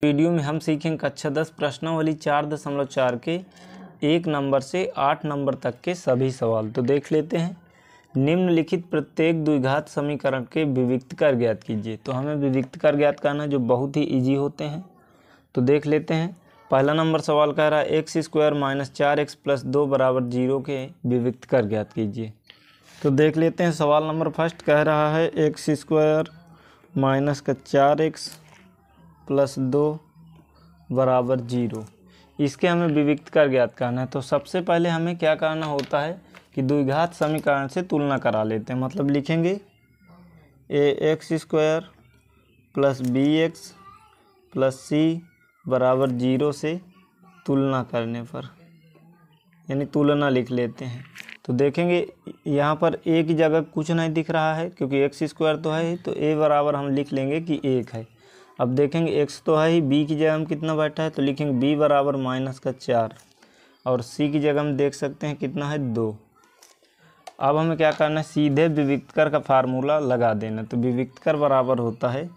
Video में हम सीखेंगे कक्षा 10 प्रश्नावली 4.4 के 1 नंबर से 8 नंबर तक के सभी सवाल। तो देख लेते हैं। निम्नलिखित प्रत्येक द्विघात समीकरण के विविक्तकर ज्ञात कीजिए। तो हमें विविक्तकर ज्ञात करना है जो बहुत ही इजी होते हैं। तो देख लेते हैं। पहला नंबर सवाल कह रहा है x² - 4x + 2 = 0 के विविक्तकर ज्ञात कीजिए। तो देख लेते हैं। सवाल नंबर फर्स्ट कह रहा है x² - 4x + 2 = 0। इसके हमें विविक्तकर ज्ञात करना है। तो सबसे पहले हमें क्या करना होता है कि द्विघात समीकरण से तुलना करा लेते हैं। मतलब लिखेंगे ax² + bx + c = 0 से तुलना करने पर, यानी तुलना लिख लेते हैं। तो देखेंगे यहाँ पर a की जगह कुछ नहीं दिख रहा है क्योंकि x² तो है ही, तो a बराबर हम लिख लेंगे कि 1 है। अब देखेंगे x तो है ही, b की जगह हम कितना बैठा है तो लिखेंगे b बराबर -4 और c की जगह हम देख सकते हैं कितना है 2। अब हमें क्या करना है, सीधे विविक्तकर का फार्मूला लगा देना। तो विविक्तकर बराबर होता है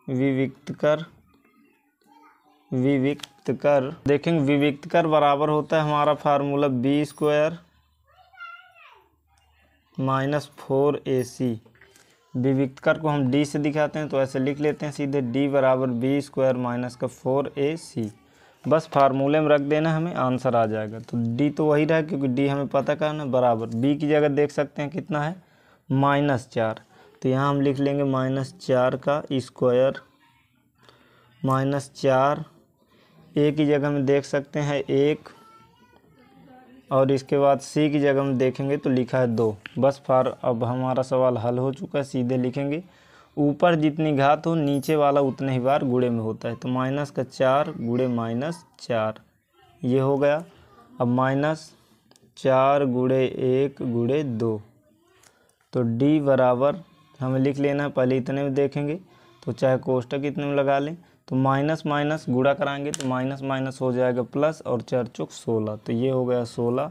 विविक्तकर देखेंगे विविक्तकर बराबर होता है हमारा फार्मूला b² - 4ac। विविक्तकर को हम d से दिखाते हैं तो ऐसे लिख लेते हैं सीधे d बराबर b² - 4ac। बस फार्मूले में रख देना, हमें आंसर आ जाएगा। तो d तो वही रहा क्योंकि d हमें पता करना बराबर b की जगह देख सकते हैं कितना है -4। तो यहाँ हम लिख लेंगे -4 का स्क्वायर -4, a की जगह में देख सकते हैं 1 और इसके बाद c की जगह में देखेंगे तो लिखा है 2। बस अब हमारा सवाल हल हो चुका है। सीधे लिखेंगे ऊपर जितनी घात हो नीचे वाला उतने ही बार गुणे में होता है। तो -4 गुणे -4 ये हो गया। अब -4 गुणे 1 गुणे 2, तो d बराबर हमें लिख लेना है। पहले इतने में देखेंगे तो चाहे कोष्टक इतने में लगा लें, तो माइनस माइनस गुणा कराएंगे तो माइनस माइनस हो जाएगा प्लस, और 4 चौक 16, तो ये हो गया 16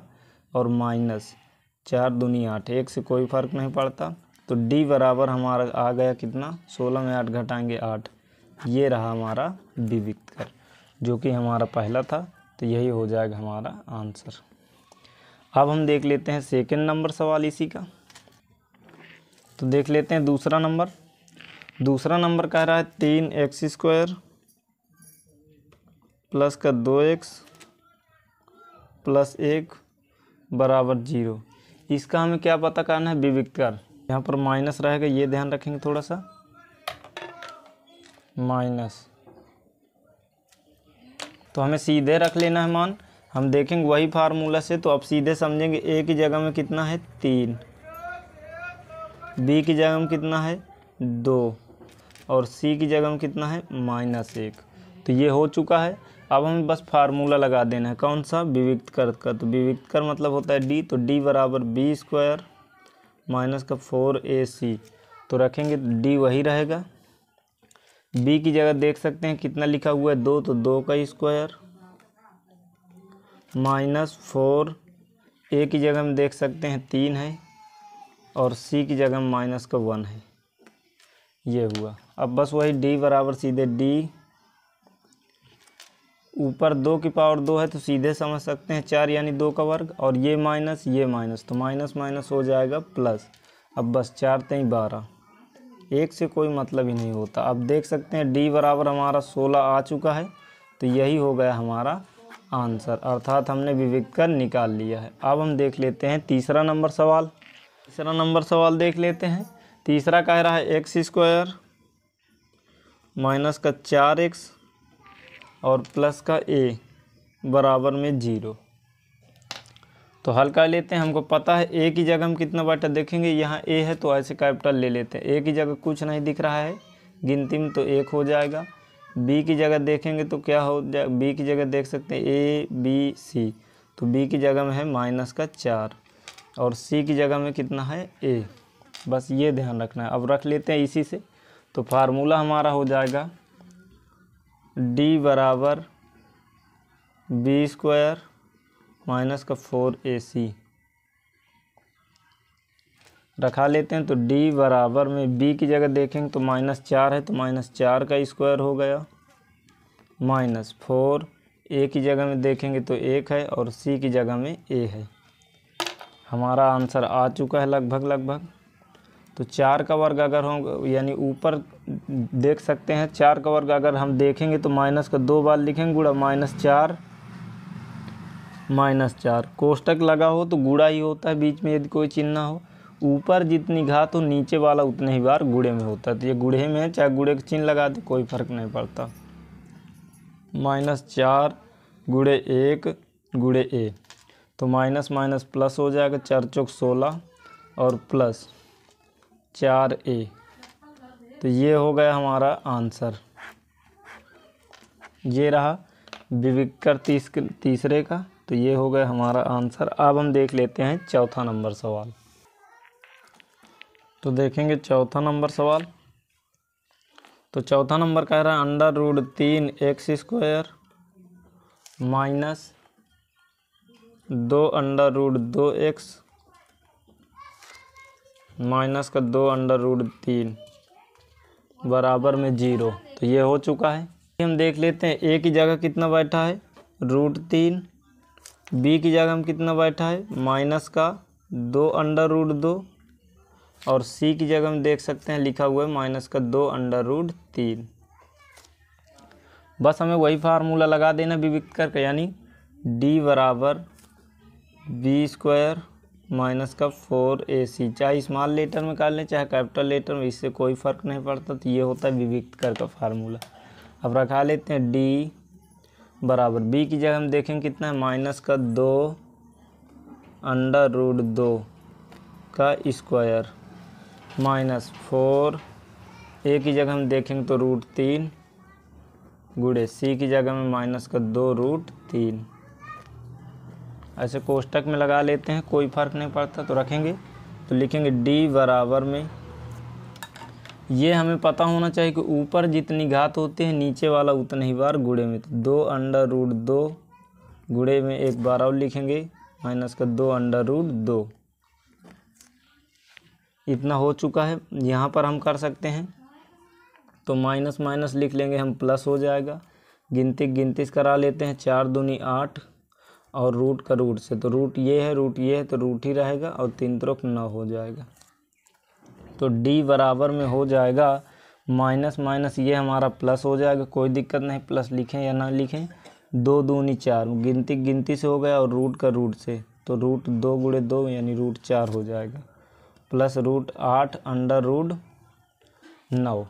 और -4 दूनी 8, 1 से कोई फ़र्क नहीं पड़ता। तो d बराबर हमारा आ गया कितना, 16 में 8 घटाएंगे 8। ये रहा हमारा विविक्तकर जो कि हमारा पहला था। तो यही हो जाएगा हमारा आंसर। अब हम देख लेते हैं सेकंड नंबर सवाल इसी का। तो देख लेते हैं दूसरा नंबर कह रहा है 3x² + 2x + 1 = 0। इसका हमें क्या पता करना है, विविक्तकर। यहाँ पर माइनस रहेगा, ये ध्यान रखेंगे थोड़ा सा, माइनस। तो हमें सीधे रख लेना है मान। हम देखेंगे वही फार्मूला से, तो अब सीधे समझेंगे a की जगह में कितना है 3, b की जगह में कितना है 2 और c की जगह में कितना है -1। तो ये हो चुका है। अब हमें बस फार्मूला लगा देना है, कौन सा, विविक्तकर का। तो विविक्तकर मतलब होता है d, तो d बराबर b² - 4ac। तो रखेंगे तो d वही रहेगा। b की जगह देख सकते हैं कितना लिखा हुआ है 2, तो 2 का स्क्वायर -4, a की जगह में देख सकते हैं 3 है और c की जगह में -1 है। ये हुआ। अब बस वही d बराबर सीधे d, ऊपर 2 की पावर 2 है तो सीधे समझ सकते हैं 4 यानी 2 का वर्ग, और ये माइनस तो माइनस माइनस हो जाएगा प्लस। अब बस 4 3 12, 1 से कोई मतलब ही नहीं होता। अब देख सकते हैं d बराबर हमारा 16 आ चुका है। तो यही हो गया हमारा आंसर, अर्थात हमने विविक्तकर निकाल लिया है। अब हम देख लेते हैं तीसरा नंबर सवाल देख लेते हैं। तीसरा कह रहा है x² - 4x और प्लस का a बराबर में 0। तो हल कर लेते हैं। हमको पता है a की जगह हम कितना बैठा, देखेंगे यहाँ a है तो ऐसे कैपिटल ले लेते हैं। a की जगह कुछ नहीं दिख रहा है गिनती में, तो 1 हो जाएगा। b की जगह देखेंगे तो क्या हो जाए, b की जगह देख सकते हैं a b c, तो b की जगह में है -4 और c की जगह में कितना है a। बस ये ध्यान रखना है। अब रख लेते हैं इसी से। तो फार्मूला हमारा हो जाएगा d बराबर b² - 4ac। रखा लेते हैं। तो डी बराबर में बी की जगह देखेंगे तो -4 है, तो -4 का स्क्वायर हो गया, -4। ए की जगह में देखेंगे तो 1 है और सी की जगह में ए है। हमारा आंसर आ चुका है लगभग। तो 4 का वर्ग अगर हम यानी ऊपर देख सकते हैं 4 का वर्ग अगर हम देखेंगे तो माइनस का 2 बार लिखेंगे गुणा, -4 कोष्टक लगा हो तो गुणा ही होता है बीच में, यदि कोई चिन्ह ना हो। ऊपर जितनी घात हो नीचे वाला उतने ही बार गुणे में होता है। तो ये गुणे में है, चाहे गुणे का चिन्ह लगा दे कोई फर्क नहीं पड़ता। -4 गुणे 1 गुणे ए, तो माइनस माइनस प्लस हो जाएगा, 4 चौक 16 और प्लस 4a। तो ये हो गया हमारा आंसर। ये रहा विविकर तीसरे का। तो ये हो गया हमारा आंसर। अब हम देख लेते हैं चौथा नंबर सवाल। तो देखेंगे चौथा नंबर सवाल। तो चौथा नंबर कह रहा है √3x² माइनस 2√2x माइनस का 2√3 बराबर में 0। तो ये हो चुका है। हम देख लेते हैं ए की जगह कितना बैठा है, √3। बी की जगह में कितना बैठा है, माइनस का 2√2 और सी की जगह में देख सकते हैं लिखा हुआ है माइनस का 2√3। बस हमें वही फार्मूला लगा देना विविक्त करके, यानी डी बराबर b² माइनस का 4ac। चाहे स्मॉल लेटर में कर लें चाहे कैपिटल लेटर में, इससे कोई फ़र्क नहीं पड़ता। तो ये होता है विविक्त कर का फार्मूला। अब रखा लेते हैं डी बराबर बी की जगह हम देखेंगे कितना है, माइनस का 2√2 का स्क्वायर माइनस 4। ए की जगह हम देखेंगे तो √3 गुणे सी की जगह में माइनस का 2√3। ऐसे कोष्टक में लगा लेते हैं, कोई फ़र्क नहीं पड़ता। तो रखेंगे तो लिखेंगे डी बराबर में, ये हमें पता होना चाहिए कि ऊपर जितनी घात होती है नीचे वाला उतने ही बार गुणे में। तो 2√2 गुणे में एक बार और लिखेंगे माइनस का 2√2। इतना हो चुका है। यहाँ पर हम कर सकते हैं तो माइनस माइनस लिख लेंगे हम, प्लस हो जाएगा। गिनती करा लेते हैं, 4 दूनी 8 और रूट का रूट से, तो रूट ये है तो रूट ही रहेगा और 3 त्रिक 9 हो जाएगा। तो डी बराबर में हो जाएगा माइनस माइनस ये हमारा प्लस हो जाएगा, कोई दिक्कत नहीं, प्लस लिखें या ना लिखें। 2 दूनी 4 गिनती से हो गया और रूट का रूट से, तो √2 गुणे 2 यानी √4 हो जाएगा, प्लस √8 √9।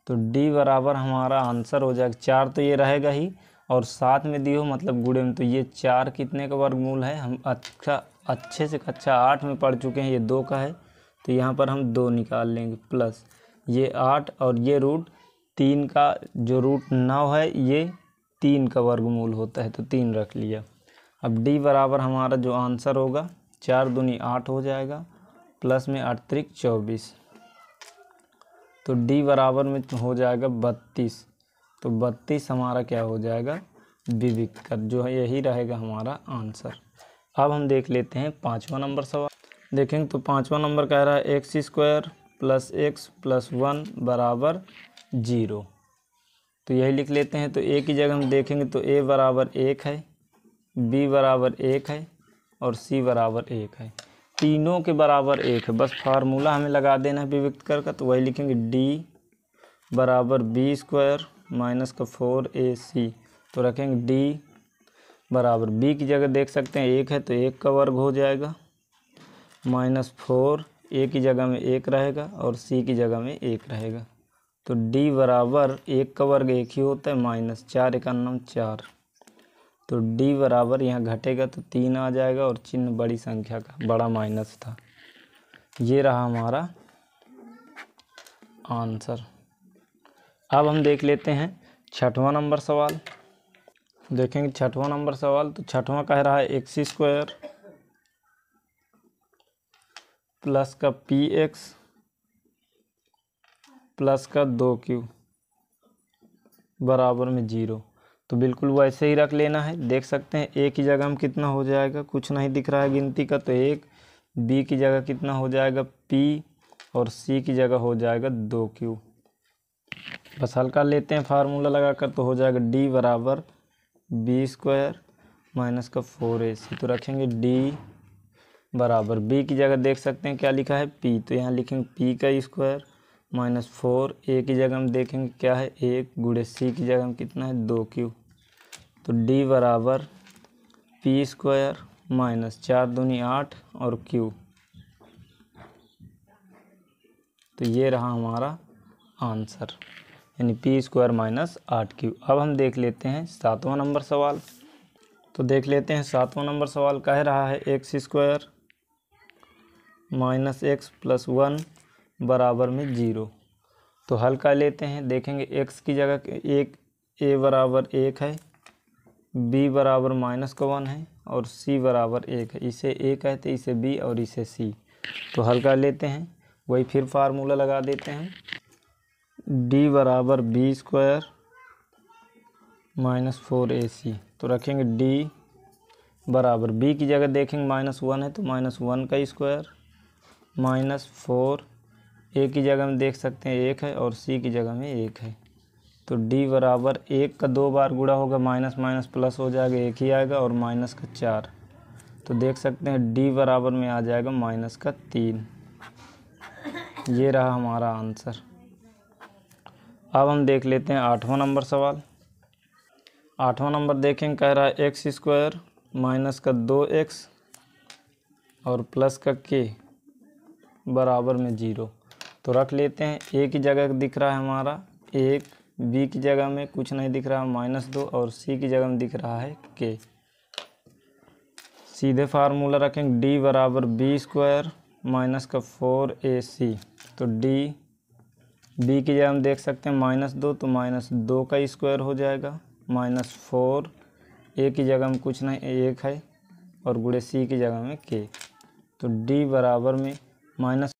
तो डी बराबर हमारा आंसर हो जाएगा 4। तो ये रहेगा ही और साथ में दियो मतलब गुणे में। तो ये 4 कितने का वर्गमूल है, हम अच्छे से कक्षा 8 में पढ़ चुके हैं, ये 2 का है। तो यहाँ पर हम 2 निकाल लेंगे, प्लस ये 8 और ये √3 का जो √9 है ये 3 का वर्गमूल होता है, तो 3 रख लिया। अब डी बराबर हमारा जो आंसर होगा 4 दूनी 8 हो जाएगा, प्लस में 8 त्रिक 24। तो डी बराबर में हो जाएगा 32। तो 32 हमारा क्या हो जाएगा, विविक्त कर, जो है यही रहेगा हमारा आंसर। अब हम देख लेते हैं पाँचवा नंबर सवाल। देखेंगे तो पाँचवा नंबर कह रहा है x² + x + 1 बराबर 0। तो यही लिख लेते हैं। तो a की जगह हम देखेंगे तो a बराबर 1 है, b बराबर 1 है और c बराबर 1 है। तीनों के बराबर 1 है, बस फार्मूला हमें लगा देना है विविक्त कर का। तो वही लिखेंगे d बराबर b² माइनस का 4ac। तो रखेंगे d बराबर b की जगह देख सकते हैं 1 है तो 1 का वर्ग हो जाएगा, -4 a की जगह में 1 रहेगा और c की जगह में 1 रहेगा। तो d बराबर 1 का वर्ग 1 ही होता है, -4 × 9 4। तो d बराबर यहाँ घटेगा तो 3 आ जाएगा और चिन्ह बड़ी संख्या का, बड़ा माइनस था। ये रहा हमारा आंसर। अब हम देख लेते हैं छठवां नंबर सवाल। देखेंगे छठवां नंबर सवाल। तो छठवां कह रहा है x² प्लस का px प्लस का 2q बराबर में 0। तो बिल्कुल वैसे ही रख लेना है। देख सकते हैं a की जगह में कितना हो जाएगा, कुछ नहीं दिख रहा है गिनती का, तो 1 बी की जगह कितना हो जाएगा पी, और सी की जगह हो जाएगा 2q। बस हल कर लेते हैं फार्मूला लगाकर, तो हो जाएगा डी बराबर b² माइनस का 4ac। तो रखेंगे डी बराबर, बी की जगह देख सकते हैं क्या लिखा है पी, तो यहाँ लिखेंगे पी का स्क्वायर माइनस 4, ए की जगह हम देखेंगे क्या है 1, गुणे सी की जगह हम कितना है 2q। तो डी बराबर p² माइनस 4 दूनी 8 और q। तो ये रहा हमारा आंसर, यानी p² माइनस 8q। अब हम देख लेते हैं 7वां नंबर सवाल। तो देख लेते हैं 7वां नंबर सवाल कह रहा है x² माइनस x प्लस 1 बराबर में 0। तो हल कर लेते हैं, देखेंगे x की जगह एक a बराबर 1 है, b बराबर माइनस का 1 है और c बराबर 1 है। इसे a कहते, इसे b और इसे c। तो हल कर लेते हैं, वही फिर फार्मूला लगा देते हैं, d बराबर b² माइनस 4ac। तो रखेंगे d बराबर, b की जगह देखेंगे -1 है तो -1 का स्क्वायर माइनस 4, a की जगह में देख सकते हैं 1 है और c की जगह में 1 है। तो d बराबर 1 का 2 बार गुणा होगा, माइनस माइनस प्लस हो जाएगा, 1 ही आएगा और माइनस का 4। तो देख सकते हैं d बराबर में आ जाएगा माइनस का 3। ये रहा हमारा आंसर। अब हम देख लेते हैं 8वां नंबर सवाल। 8वां नंबर देखेंगे, कह रहा है x² माइनस का 2x और प्लस का k बराबर में 0। तो रख लेते हैं, a की जगह दिख रहा है हमारा 1, b की जगह में कुछ नहीं दिख रहा -2 और c की जगह में दिख रहा है k। सीधे फार्मूला रखेंगे, d बराबर b² माइनस का 4ac। तो d b की जगह हम देख सकते हैं -2, तो -2 का स्क्वायर हो जाएगा -4, a की जगह में कुछ नहीं 1 है और गुणे c की जगह में k। तो d बराबर में माइनस